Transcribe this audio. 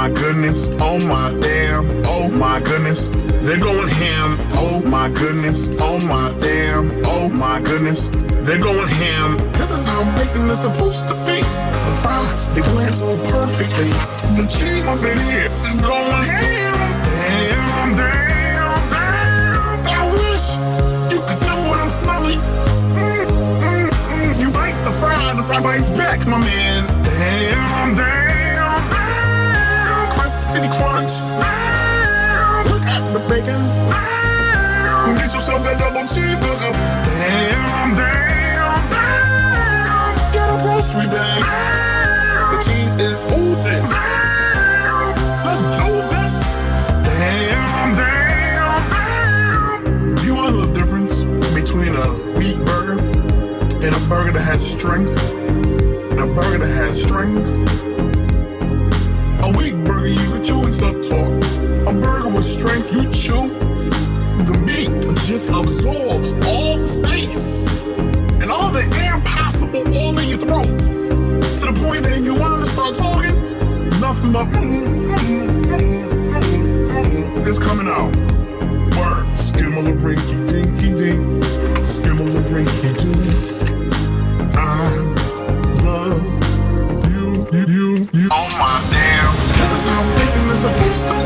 my goodness, oh my damn, oh my goodness, they're going ham. Oh my goodness, oh my damn, oh my goodness, they're going ham. This is how bacon is supposed to be. The fries, they blend so perfectly. The cheese up in here is going ham. Damn, damn, damn. I wish you could smell what I'm smelling. You bite the fry bites back, my man. Damn, damn, damn. Crispy crunch. Damn. Look at the bacon. Damn. Get yourself that double cheeseburger. Damn, damn, damn. Get a grocery bag. Damn. The cheese is oozing. Damn. Let's do this. Damn, damn, damn. Do you want to know the difference between a wheat burger and a burger that has strength? And a burger that has strength. A wheat burger you can chew and stop talking. A burger with strength you chew, the meat just absorbs all the space and all the air possible all in your throat. To the point that if you wanted to start talking, nothing but is coming out. Word, skimmel-a-rinky dinky dink, skimmel-a-rinky dink. I love you. Oh my damn. This is how bacon is supposed to be.